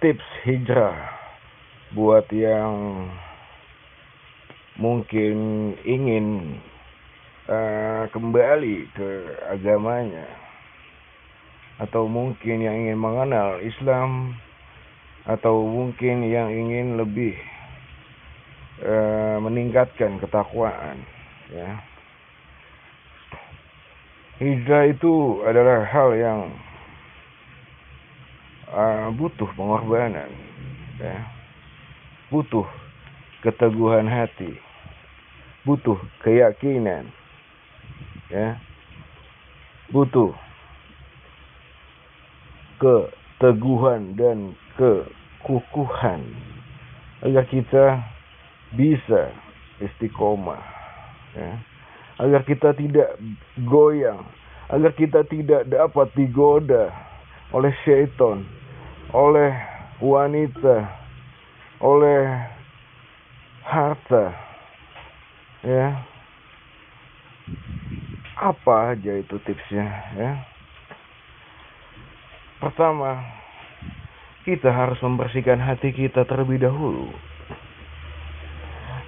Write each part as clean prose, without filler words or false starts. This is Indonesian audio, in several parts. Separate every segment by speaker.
Speaker 1: Tips hijrah buat yang mungkin ingin kembali ke agamanya, atau mungkin yang ingin mengenal Islam, atau mungkin yang ingin lebih meningkatkan ketakwaan, ya. Hijrah itu adalah hal yang butuh pengorbanan, ya. Butuh keteguhan hati, butuh keyakinan, ya. Butuh keteguhan dan kekukuhan agar kita bisa istiqomah, ya. Agar kita tidak goyang, agar kita tidak dapat digoda oleh syaitan, oleh wanita, oleh harta, ya. Apa aja itu tipsnya, ya. Pertama, kita harus membersihkan hati kita terlebih dahulu,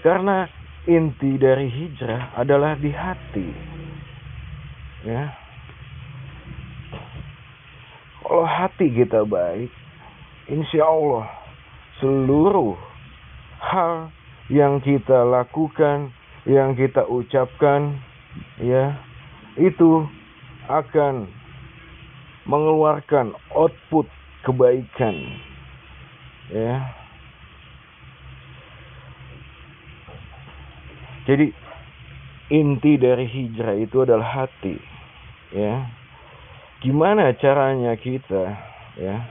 Speaker 1: karena inti dari hijrah adalah di hati, ya. Kalau hati kita baik, insya Allah seluruh hal yang kita lakukan, yang kita ucapkan, ya, itu akan mengeluarkan output kebaikan, ya. Jadi inti dari hijrah itu adalah hati, ya. Gimana caranya kita, ya,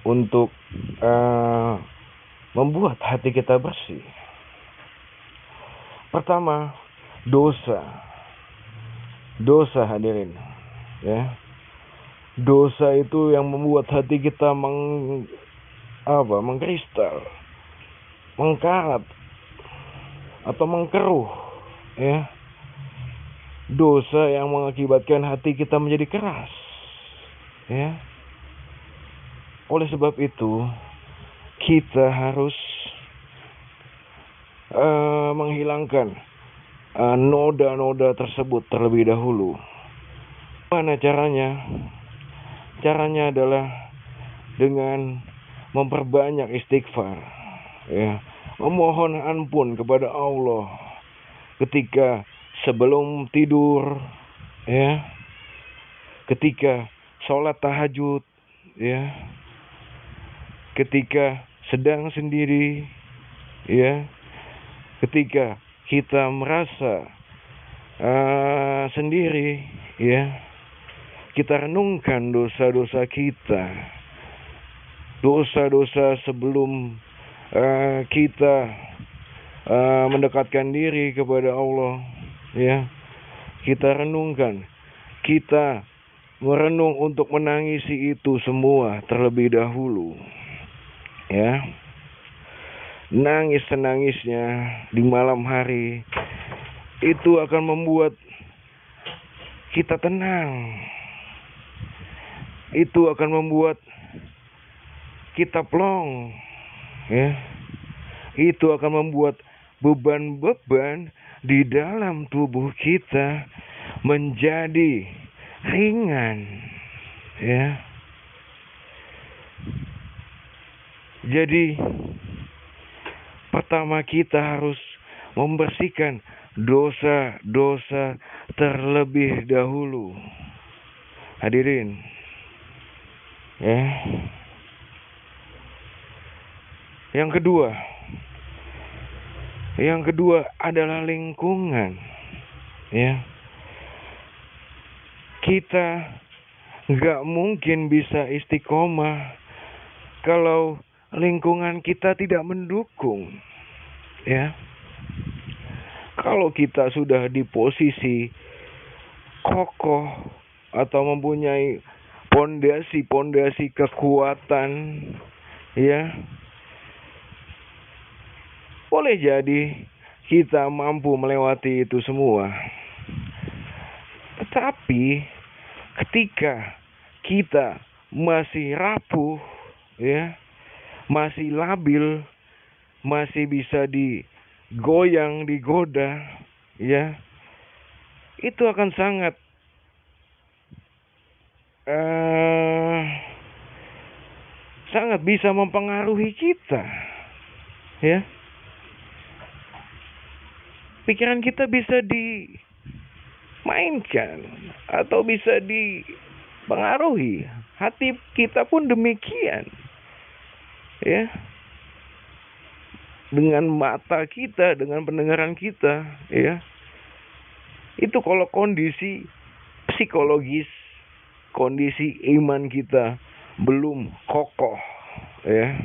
Speaker 1: untuk membuat hati kita bersih? Pertama, dosa hadirin, ya. Dosa itu yang membuat hati kita mengkristal, mengkarat, atau mengkeruh, ya. Dosa yang mengakibatkan hati kita menjadi keras, ya. Oleh sebab itu, kita harus menghilangkan noda-noda tersebut terlebih dahulu. Mana caranya? Caranya adalah dengan memperbanyak istighfar, ya. Memohon ampun kepada Allah ketika sebelum tidur, ya. Ketika sholat tahajud, ya. Ketika sedang sendiri, ya. Ketika kita merasa sendiri, ya. Kita renungkan dosa-dosa kita, dosa-dosa sebelum kita mendekatkan diri kepada Allah, ya. Kita renungkan, kita merenung untuk menangisi itu semua terlebih dahulu, ya. Nangis senangisnya di malam hari itu akan membuat kita tenang. Itu akan membuat kita plong, ya. Itu akan membuat beban-beban di dalam tubuh kita menjadi ringan, ya. Jadi pertama kita harus membersihkan dosa-dosa terlebih dahulu, hadirin, ya. Yang kedua adalah lingkungan, ya. Kita nggak mungkin bisa istiqomah kalau lingkungan kita tidak mendukung, ya. Kalau kita sudah di posisi kokoh atau mempunyai pondasi kekuatan, ya, boleh jadi kita mampu melewati itu semua. Tetapi ketika kita masih rapuh, ya, masih labil, masih bisa digoyang, digoda, ya, itu akan sangat sangat bisa mempengaruhi kita, ya. Pikiran kita bisa dimainkan atau bisa dipengaruhi. Hati kita pun demikian, ya. Dengan mata kita, dengan pendengaran kita, ya. Itu kalau kondisi psikologis, kondisi iman kita belum kokoh, ya.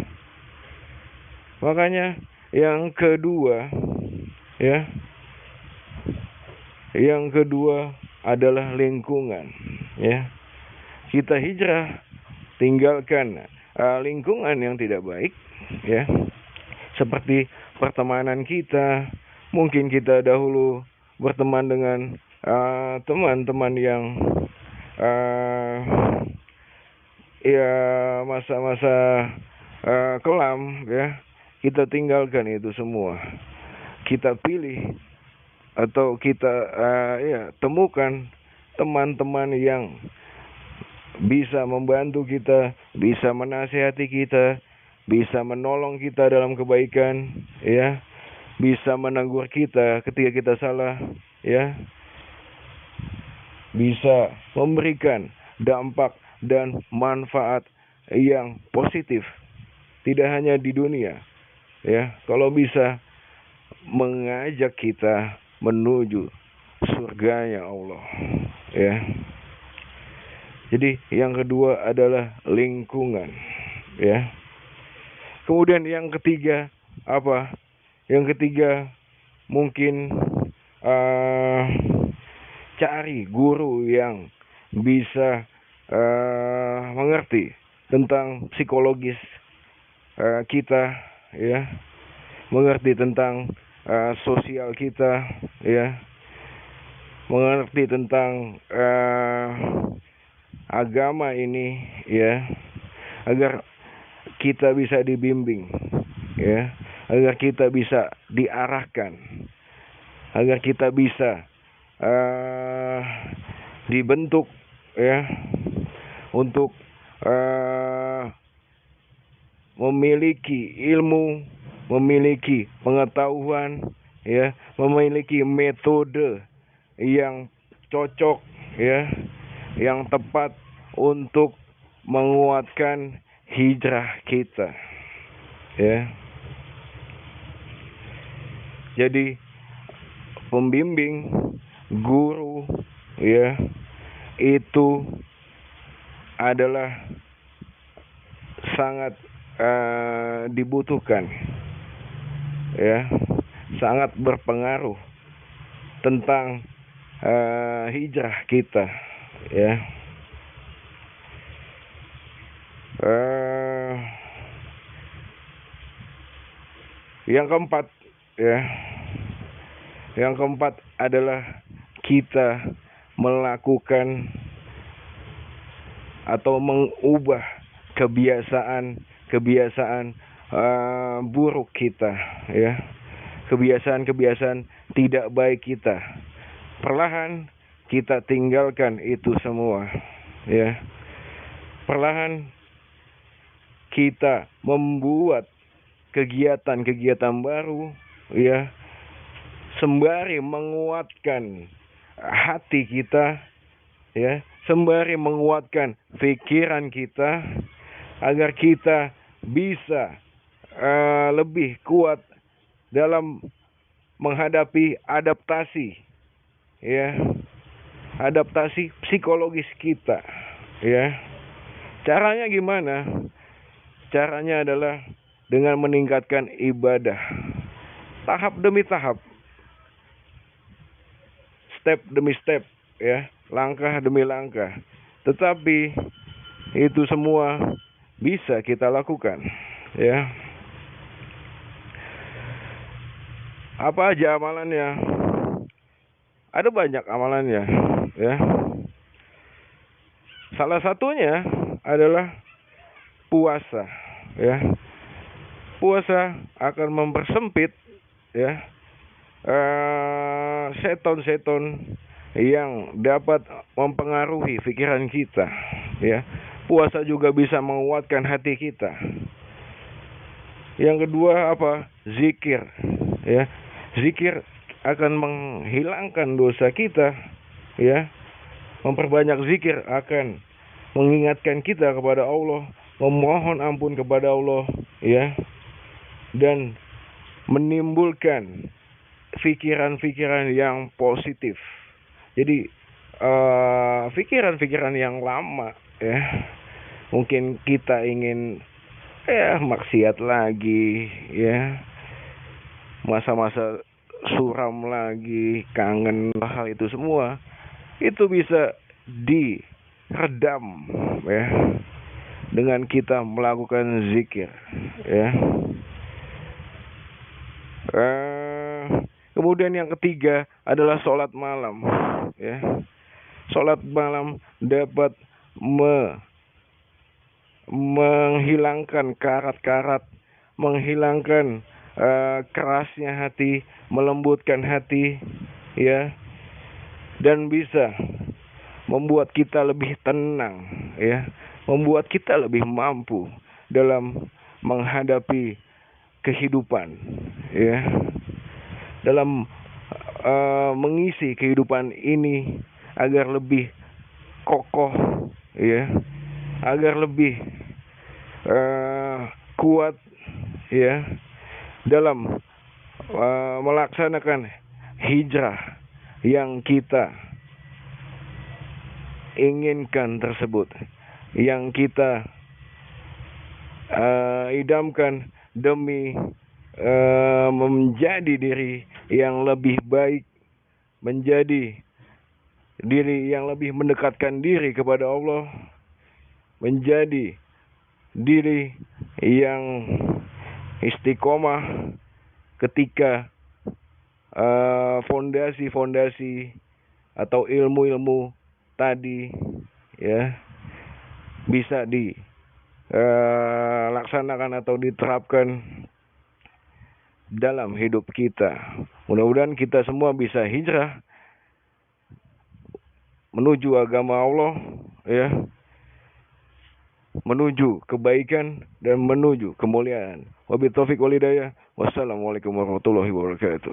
Speaker 1: Makanya yang kedua, ya, yang kedua adalah lingkungan, ya. Kita hijrah, tinggalkan lingkungan yang tidak baik, ya. Seperti pertemanan kita, mungkin kita dahulu berteman dengan teman-teman yang ya masa-masa kelam, ya. Kita tinggalkan itu semua. Kita pilih atau kita temukan teman-teman yang bisa membantu kita, bisa menasihati kita, bisa menolong kita dalam kebaikan, ya, bisa menegur kita ketika kita salah, ya, bisa memberikan dampak dan manfaat yang positif, tidak hanya di dunia, ya, kalau bisa mengajak kita menuju surganya Allah, ya. Jadi yang kedua adalah lingkungan, ya. Kemudian yang ketiga apa? Yang ketiga mungkin cari guru yang bisa mengerti tentang psikologis kita, ya, mengerti tentang sosial kita, ya, mengerti tentang agama ini, ya, agar kita bisa dibimbing, ya, agar kita bisa diarahkan, agar kita bisa dibentuk, ya, untuk memiliki ilmu, memiliki pengetahuan, ya, memiliki metode yang cocok, ya, yang tepat untuk menguatkan hijrah kita, ya. Jadi pembimbing, guru, ya, itu adalah sangat dibutuhkan, ya, sangat berpengaruh tentang hijrah kita, ya. Yang keempat, ya, yang keempat adalah kita melakukan atau mengubah kebiasaan buruk kita, ya, kebiasaan tidak baik kita. Perlahan kita tinggalkan itu semua, ya. Perlahan kita membuat kegiatan-kegiatan baru, ya, sembari menguatkan hati kita, ya, sembari menguatkan pikiran kita, agar kita bisa lebih kuat dalam menghadapi adaptasi, ya, adaptasi psikologis kita, ya. Caranya gimana? Caranya adalah dengan meningkatkan ibadah, tahap demi tahap, step demi step, ya, langkah demi langkah. Tetapi itu semua bisa kita lakukan, ya. Apa aja amalannya? Ada banyak amalannya, ya. Salah satunya adalah puasa, ya. Puasa akan mempersempit, ya, seton-seton yang dapat mempengaruhi pikiran kita, ya. Puasa juga bisa menguatkan hati kita. Yang kedua apa? Zikir, ya. Zikir akan menghilangkan dosa kita, ya. Memperbanyak zikir akan mengingatkan kita kepada Allah, memohon ampun kepada Allah, ya, dan menimbulkan pikiran-pikiran yang positif. Jadi pikiran-pikiran yang lama, ya, mungkin kita ingin maksiat lagi, ya, masa-masa suram lagi, kangen, hal itu semua itu bisa diredam, ya, dengan kita melakukan zikir, ya. Kemudian yang ketiga adalah sholat malam, ya. Sholat malam dapat menghilangkan karat-karat, menghilangkan kerasnya hati, melembutkan hati, ya, dan bisa membuat kita lebih tenang, ya, membuat kita lebih mampu dalam menghadapi kehidupan, ya, dalam mengisi kehidupan ini agar lebih kokoh, ya, agar lebih kuat, ya, dalam melaksanakan hijrah yang kita inginkan tersebut, yang kita idamkan demi menjadi diri yang lebih baik, menjadi diri yang lebih mendekatkan diri kepada Allah, menjadi diri yang istiqomah ketika fondasi-fondasi atau ilmu-ilmu tadi, ya, bisa dilaksanakan atau diterapkan dalam hidup kita. Mudah-mudahan kita semua bisa hijrah menuju agama Allah, ya, menuju kebaikan dan menuju kemuliaan. Wabillahi taufiq wal hidayah. Wassalamualaikum warahmatullahi wabarakatuh.